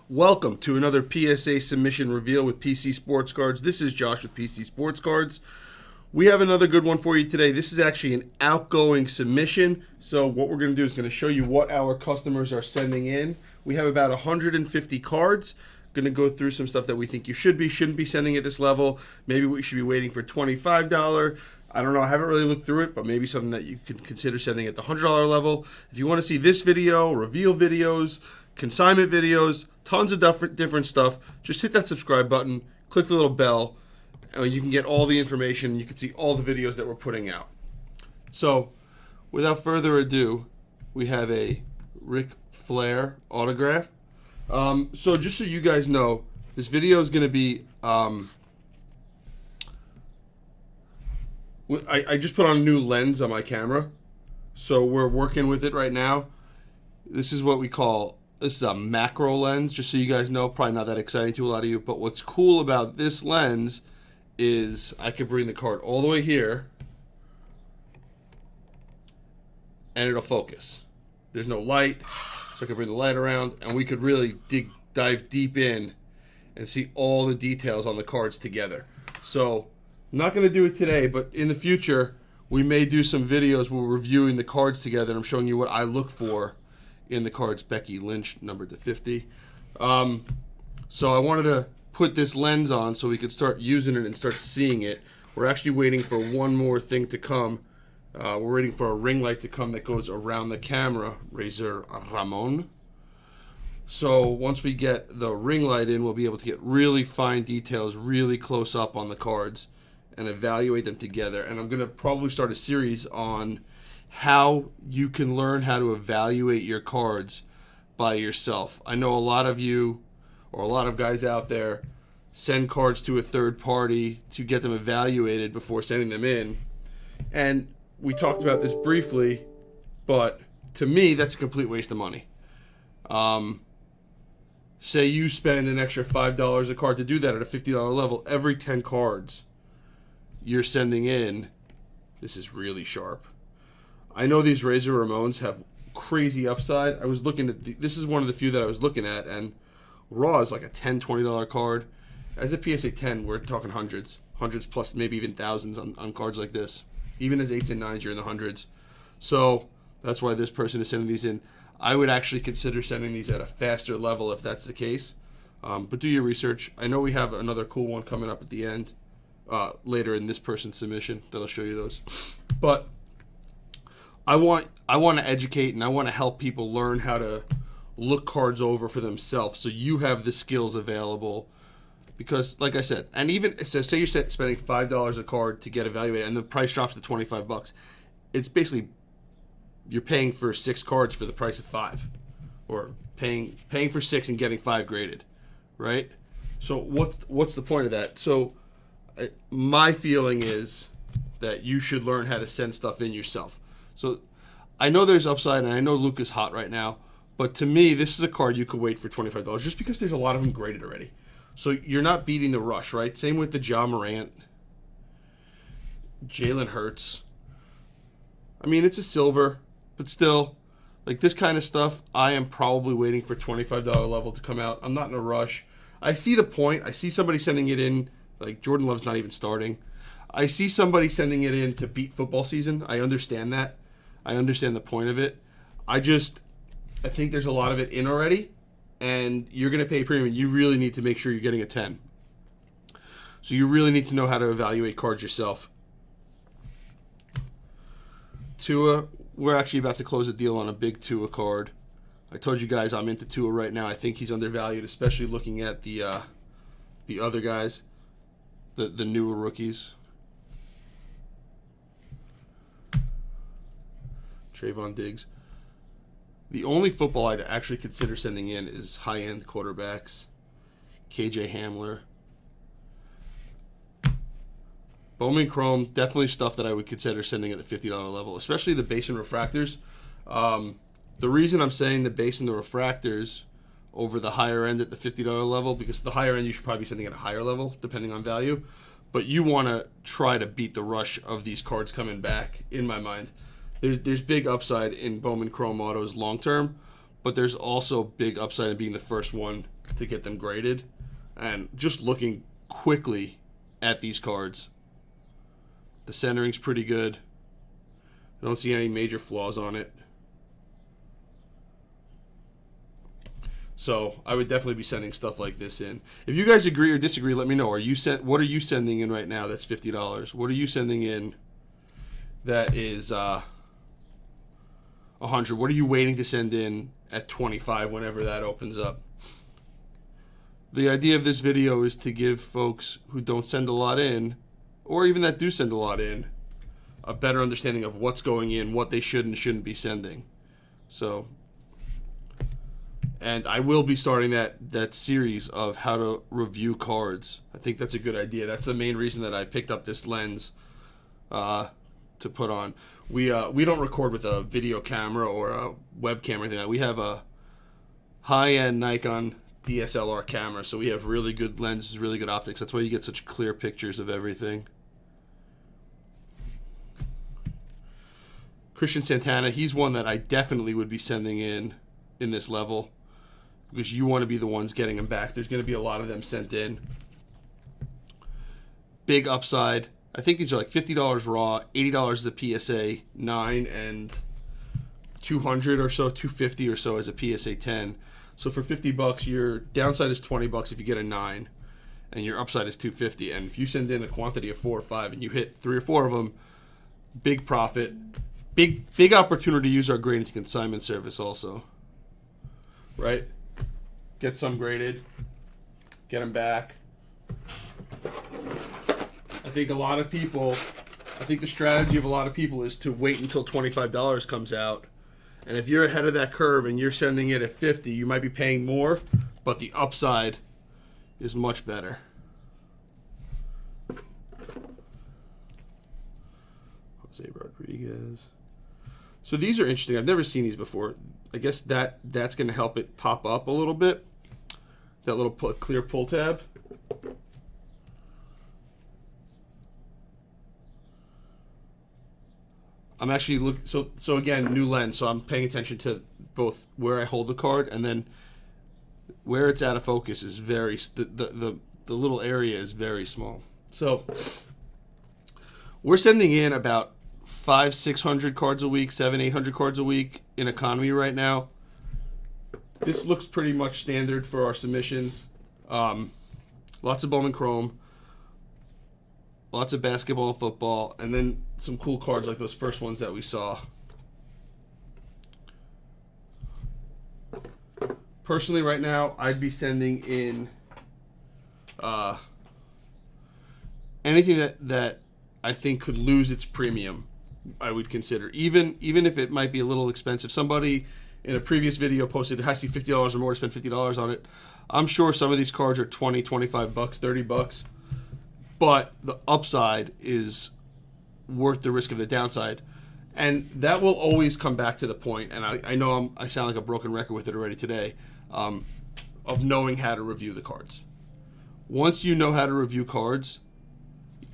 Welcome to another PSA submission reveal with PC Sports Cards. This is Josh with PC Sports Cards. We have another good one for you today. This is actually an outgoing submission. So what we're going to do is going to show you what our customers are sending in. We have about 150 cards. Going to go through some stuff that we think you shouldn't be sending at this level. Maybe we should be waiting for $25. I don't know. I haven't really looked through it, but maybe something that you could consider sending at the $100 level. If you want to see this video, reveal videos, consignment videos, tons of different stuff, just hit that subscribe button, click the little bell, and you can get all the information. You can see all the videos that we're putting out. So, without further ado, we have a Ric Flair autograph. So just so you guys know, this video is going to be, I just put on a new lens on my camera, so we're working with it right now. This is what we call, this is a macro lens, just so you guys know, probably not that exciting to a lot of you, but what's cool about this lens is I could bring the card all the way here, and it'll focus. There's no light, so I could bring the light around, and we could really dive deep in and see all the details on the cards together. So, I'm not going to do it today, but in the future, we may do some videos where we're reviewing the cards together, and I'm showing you what I look for in the cards. Becky Lynch, numbered to 50. So I wanted to put this lens on so we could start using it and start seeing it. We're actually waiting for one more thing to come. We're waiting for a ring light to come that goes around the camera, Razor Ramon. So once we get the ring light in, we'll be able to get really fine details, really close up on the cards and evaluate them together. And I'm going to probably start a series on how you can learn how to evaluate your cards by yourself. I know a lot of you, or a lot of guys out there, send cards to a third party to get them evaluated before sending them in. And we talked about this briefly, but to me, that's a complete waste of money. Say you spend an extra $5 a card to do that at a $50 level. Every 10 cards you're sending in, this is really sharp. I know these Razor Ramones have crazy upside. I was looking at, this is one of the few that I was looking at, and raw is like a $10, $20 card. As a PSA 10, we're talking hundreds plus maybe even thousands on cards like this. Even as 8s and 9s, you're in the hundreds. So that's why this person is sending these in. I would actually consider sending these at a faster level if that's the case. But do your research. I know we have another cool one coming up at the end, later in this person's submission, that'll show you those. But I want to educate and I want to help people learn how to look cards over for themselves, so you have the skills available. Because, like I said, and even so, say you're spending $5 a card to get evaluated, and the price drops to $25. It's basically you're paying for 6 cards for the price of 5, or paying for 6 and getting 5 graded, right? So what's the point of that? So my feeling is that you should learn how to send stuff in yourself. So I know there's upside, and I know Luke is hot right now, but to me, this is a card you could wait for $25 just because there's a lot of them graded already. So you're not beating the rush, right? Same with the Ja Morant, Jalen Hurts. I mean, it's a silver, but still, like this kind of stuff, I am probably waiting for $25 level to come out. I'm not in a rush. I see the point. I see somebody sending it in, like Jordan Love's not even starting. I see somebody sending it in to beat football season. I understand that. I understand the point of it. I think there's a lot of it in already, and you're going to pay premium. You really need to make sure you're getting a 10. So you really need to know how to evaluate cards yourself. Tua, we're actually about to close a deal on a big Tua card. I told you guys I'm into Tua right now. I think he's undervalued, especially looking at the other guys, the newer rookies. Trayvon Diggs. The only football I'd actually consider sending in is high-end quarterbacks. KJ Hamler. Bowman Chrome, definitely stuff that I would consider sending at the $50 level, especially the base and refractors. The reason I'm saying the base and the refractors over the higher end at the $50 level, because the higher end you should probably be sending at a higher level, depending on value. But you want to try to beat the rush of these cards coming back, in my mind. There's big upside in Bowman Chrome autos long term, but there's also big upside in being the first one to get them graded. And just looking quickly at these cards, the centering's pretty good. I don't see any major flaws on it. So I would definitely be sending stuff like this in. If you guys agree or disagree, let me know. What are you sending in right now that's $50? What are you sending in that is $100? What are you waiting to send in at $25 whenever that opens up? The idea of this video is to give folks who don't send a lot in, or even that do send a lot in, a better understanding of what's going in, what they should and shouldn't be sending. So, and I will be starting that series of how to review cards. I think that's a good idea. That's the main reason that I picked up this lens to put on. We don't record with a video camera or a webcam or anything like that. We have a high-end Nikon DSLR camera, so we have really good lenses, really good optics. That's why you get such clear pictures of everything. Christian Santana, he's one that I definitely would be sending in this level, because you want to be the ones getting them back. There's going to be a lot of them sent in. Big upside. I think these are like $50 raw, $80 as a PSA 9, and $200 or so, $250 or so as a PSA 10. So for $50, your downside is $20 if you get a 9, and your upside is $250. And if you send in a quantity of 4 or 5 and you hit 3 or 4 of them, big profit. Big opportunity to use our grading consignment service also. Right? Get some graded, get them back. I think the strategy of a lot of people is to wait until $25 comes out. And if you're ahead of that curve and you're sending it at 50, you might be paying more, but the upside is much better. Jose Rodriguez. So these are interesting. I've never seen these before. I guess that's going to help it pop up a little bit. That little clear pull tab. I'm actually so again, new lens, so I'm paying attention to both where I hold the card and then where it's out of focus is very the little area is very small. So we're sending in about 500-600 cards a week, 700-800 cards a week in economy right now. This looks pretty much standard for our submissions. Lots of Bowman Chrome, lots of basketball and football, and then some cool cards like those first ones that we saw. Personally, right now, I'd be sending in anything that I think could lose its premium. I would consider, even if it might be a little expensive. Somebody in a previous video posted it has to be $50 or more to spend $50 on it. I'm sure some of these cards are $20, $25, $30, but the upside is worth the risk of the downside, and that will always come back to the point. And I know I sound like a broken record with it already today, of knowing how to review the cards. Once you know how to review cards,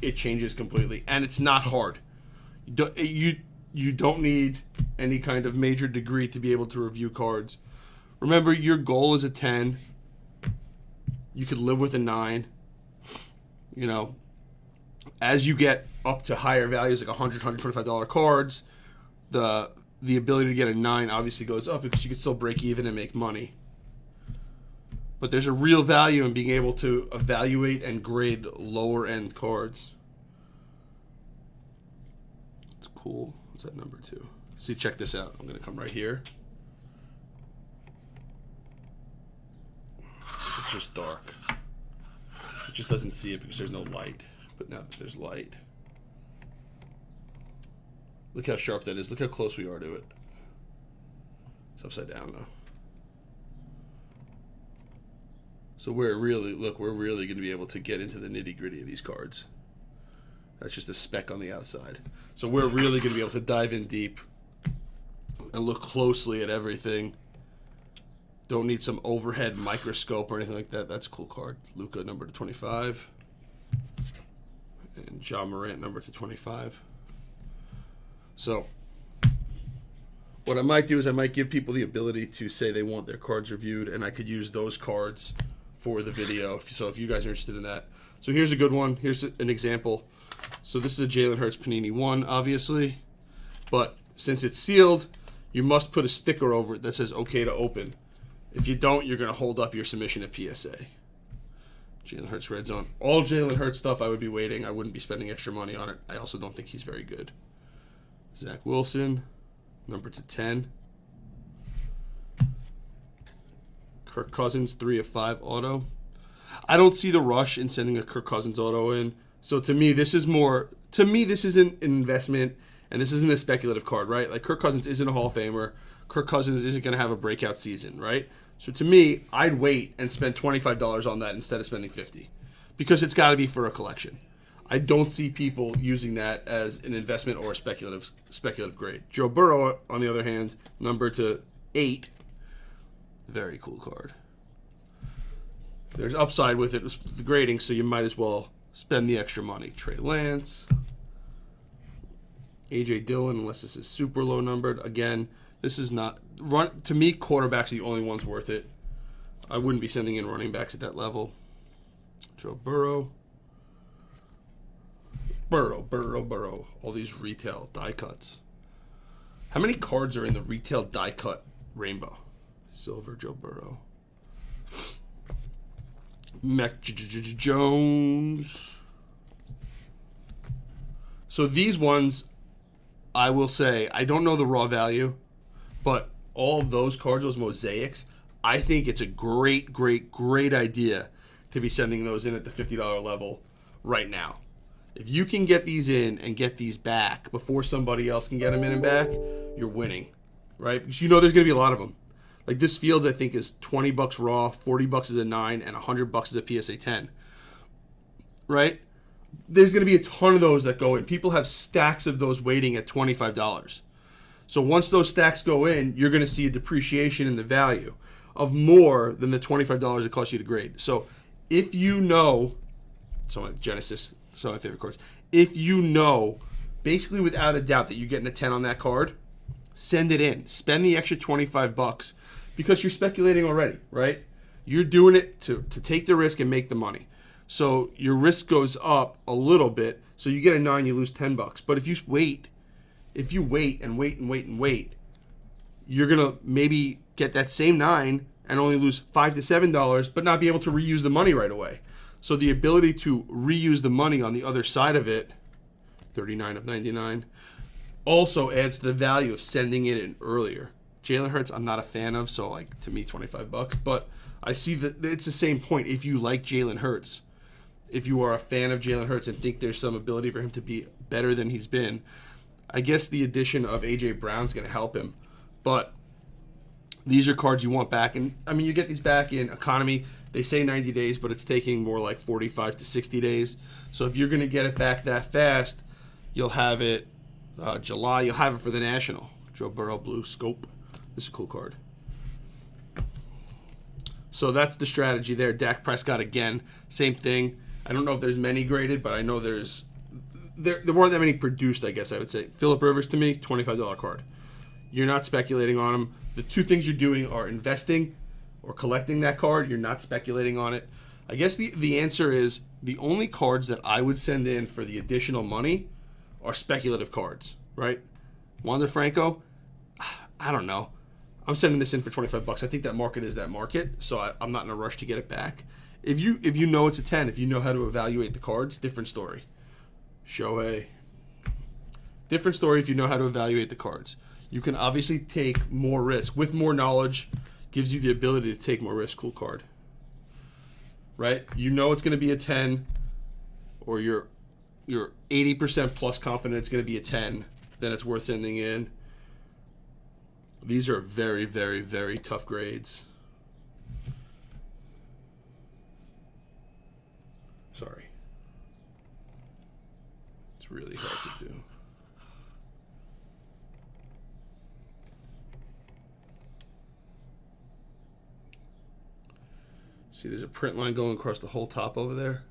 it changes completely, and it's not hard. You don't need any kind of major degree to be able to review cards. Remember, your goal is a 10. You could live with a 9. You know, as you get up to higher values like $100, $125 cards, the ability to get a 9 obviously goes up because you can still break even and make money. But there's a real value in being able to evaluate and grade lower end cards. It's cool. What's that number 2? See, check this out. I'm going to come right here. It's just dark. It just doesn't see it because there's no light. But now that there's light. Look how sharp that is. Look how close we are to it. It's upside down though. So we're really going to be able to get into the nitty-gritty of these cards. That's just a speck on the outside. So we're really going to be able to dive in deep and look closely at everything. Don't need some overhead microscope or anything like that. That's a cool card. Luka, number to 25. And Ja Morant, number to 25. So what I might do is I might give people the ability to say they want their cards reviewed, and I could use those cards for the video. So if you guys are interested in that. So here's a good one. Here's an example. So this is a Jalen Hurts Panini 1, obviously. But since it's sealed, you must put a sticker over it that says okay to open. If you don't, you're going to hold up your submission at PSA. Jalen Hurts Red Zone. All Jalen Hurts stuff I would be waiting. I wouldn't be spending extra money on it. I also don't think he's very good. Zach Wilson, number to 10. Kirk Cousins, 3 of 5 auto. I don't see the rush in sending a Kirk Cousins auto in. So to me, this is more. To me, this isn't an investment, and this isn't a speculative card, right? Like Kirk Cousins isn't a Hall of Famer. Kirk Cousins isn't going to have a breakout season, right? So to me, I'd wait and spend $25 on that instead of spending $50, because it's got to be for a collection. I don't see people using that as an investment or a speculative grade. Joe Burrow, on the other hand, number to 8. Very cool card. There's upside with it with the grading, so you might as well spend the extra money. Trey Lance. A.J. Dillon, unless this is super low numbered. Again, this is not... To me, quarterbacks are the only ones worth it. I wouldn't be sending in running backs at that level. Joe Burrow. Burrow. All these retail die cuts. How many cards are in the retail die cut rainbow? Silver, Joe Burrow. Mac Jones. So these ones, I will say, I don't know the raw value, but all of those cards, those mosaics, I think it's a great idea to be sending those in at the $50 level right now. If you can get these in and get these back before somebody else can get them in and back, you're winning, right? Because you know there's going to be a lot of them. Like this Fields, I think, is $20 raw, $40 is a 9, and $100 is a PSA 10. Right? There's going to be a ton of those that go in. People have stacks of those waiting at $25. So once those stacks go in, you're going to see a depreciation in the value of more than the $25 it costs you to grade. So if you know, Genesis, some of my favorite cards, if you know, basically without a doubt, that you're getting a 10 on that card, send it in. Spend the extra $25 because you're speculating already, right? You're doing it to take the risk and make the money. So your risk goes up a little bit. So you get a 9, you lose $10. But if you wait and wait, you're going to maybe get that same 9 and only lose $5 to $7, but not be able to reuse the money right away. So the ability to reuse the money on the other side of it, 39 of 99, also adds to the value of sending it in earlier. Jalen Hurts, I'm not a fan of, so like to me, $25. But I see that it's the same point. If you like Jalen Hurts, if you are a fan of Jalen Hurts and think there's some ability for him to be better than he's been, I guess the addition of A.J. Brown's going to help him. But these are cards you want back. And, I mean, you get these back in economy. They say 90 days, but it's taking more like 45 to 60 days. So if you're going to get it back that fast, you'll have it July. You'll have it for the National. Joe Burrow Blue Scope. This is a cool card. So that's the strategy there. Dak Prescott again, same thing. I don't know if there's many graded, but I know there weren't that many produced, I guess I would say. Phillip Rivers, to me, $25 card. You're not speculating on him. The two things you're doing are investing or collecting that card. You're not speculating on it. I guess the answer is the only cards that I would send in for the additional money are speculative cards, right? Wander Franco, I don't know. I'm sending this in for $25. I think that market is that market, so I'm not in a rush to get it back. If you know it's a 10, if you know how to evaluate the cards, different story. Shohei. Different story if you know how to evaluate the cards. You can obviously take more risk. With more knowledge, gives you the ability to take more risk. Cool card. Right? You know it's going to be a 10, or you're 80% plus confident it's going to be a 10, then it's worth sending in. These are very, very, very tough grades. Sorry. It's really hard to do. See, there's a print line going across the whole top over there.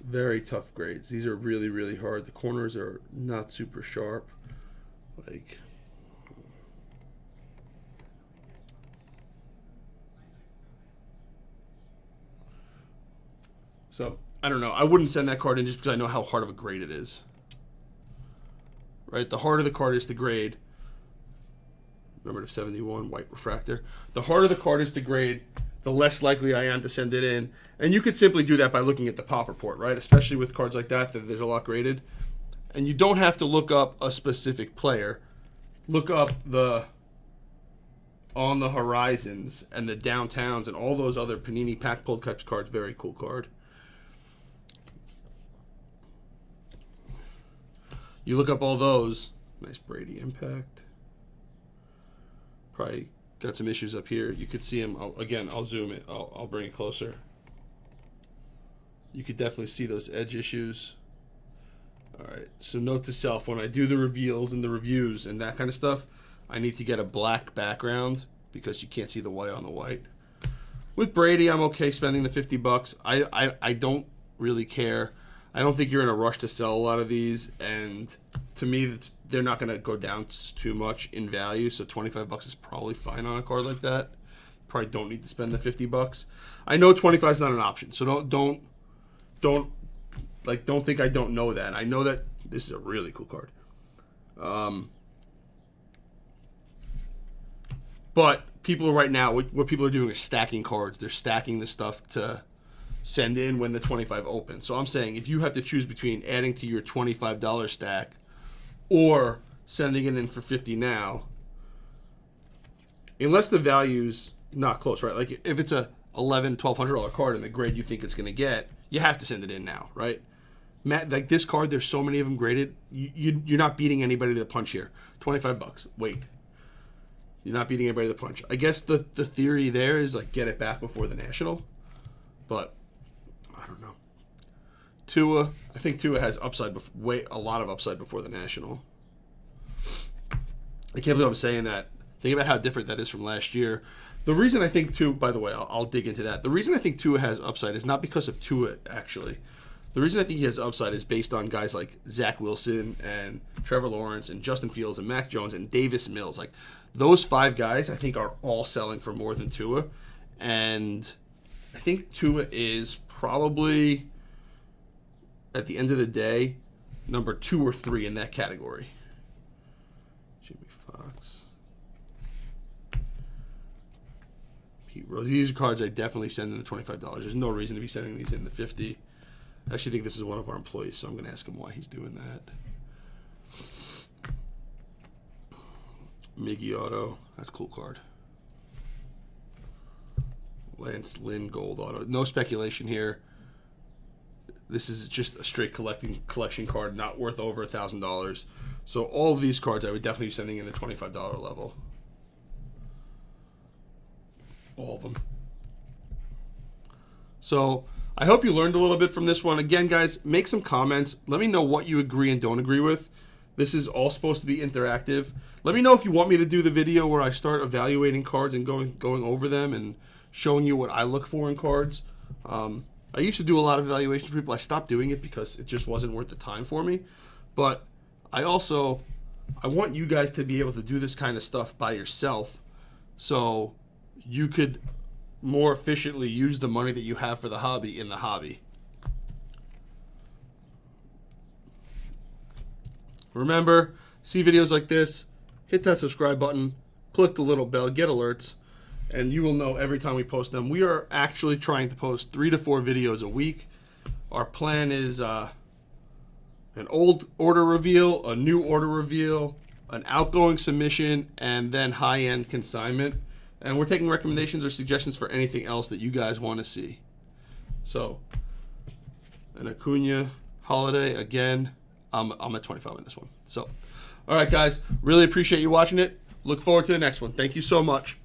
Very tough grades. These are really, really hard. The corners are not super sharp. Like, so I don't know. I wouldn't send that card in just because I know how hard of a grade it is. Right? The harder the card is to grade. Remember the 71 white refractor. The harder the card is to grade, the less likely I am to send it in. And you could simply do that by looking at the pop report, right? Especially with cards like that there's a lot graded. And you don't have to look up a specific player. Look up the On the Horizons and the Downtowns and all those other Panini pack pulled cups cards. Very cool card. You look up all those. Nice Brady impact. Probably got some issues up here. You could see him. I'll zoom it. I'll bring it closer. You could definitely see those edge issues. All right. So note to self, when I do the reveals and the reviews and that kind of stuff, I need to get a black background because you can't see the white on the white. With Brady, I'm okay spending the $50. I don't really care. I don't think you're in a rush to sell a lot of these, and to me, they're not going to go down too much in value. So $25 is probably fine on a card like that. Probably don't need to spend the $50. I know 25 is not an option, so don't think I don't know that. I know that this is a really cool card. But people right now, what people are doing is stacking cards. They're stacking the stuff to send in when the 25 opens. So I'm saying if you have to choose between adding to your $25 stack or sending it in for $50 now, unless the value's not close, right? Like if it's a $1,100, $1,200 card and the grade you think it's going to get, you have to send it in now, right? Matt, like this card, there's so many of them graded. You're not beating anybody to the punch here. $25. Wait. You're not beating anybody to the punch. I guess the theory there is like get it back before the National, but I don't know. Tua, I think Tua has upside, a lot of upside before the National. I can't believe I'm saying that. Think about how different that is from last year. The reason I think Tua, by the way, I'll dig into that. The reason I think Tua has upside is not because of Tua, actually. The reason I think he has upside is based on guys like Zach Wilson and Trevor Lawrence and Justin Fields and Mac Jones and Davis Mills. Like those 5 guys, I think, are all selling for more than Tua. And I think Tua is probably, at the end of the day, number 2 or 3 in that category. Jimmy Fox. Pete Rose. These are cards I definitely send in the $25. There's no reason to be sending these in the $50. I actually think this is one of our employees, so I'm going to ask him why he's doing that. Miggy Auto. That's a cool card. Lance Lynn Gold Auto. No speculation here. This is just a straight collection card, not worth over $1,000. So all of these cards I would definitely be sending in the $25 level. All of them. So I hope you learned a little bit from this one. Again, guys, make some comments. Let me know what you agree and don't agree with. This is all supposed to be interactive. Let me know if you want me to do the video where I start evaluating cards and going over them and showing you what I look for in cards. I used to do a lot of evaluations for people. I stopped doing it because it just wasn't worth the time for me. But I want you guys to be able to do this kind of stuff by yourself so you could more efficiently use the money that you have for the hobby in the hobby. Remember, see videos like this, hit that subscribe button, click the little bell, get alerts, and you will know every time we post them. We are actually trying to post 3 to 4 videos a week. Our plan is an old order reveal, a new order reveal, an outgoing submission, and then high-end consignment. And we're taking recommendations or suggestions for anything else that you guys want to see. So, an Acuna Holiday, again, I'm at 25 on this one. So, all right, guys, really appreciate you watching it. Look forward to the next one. Thank you so much.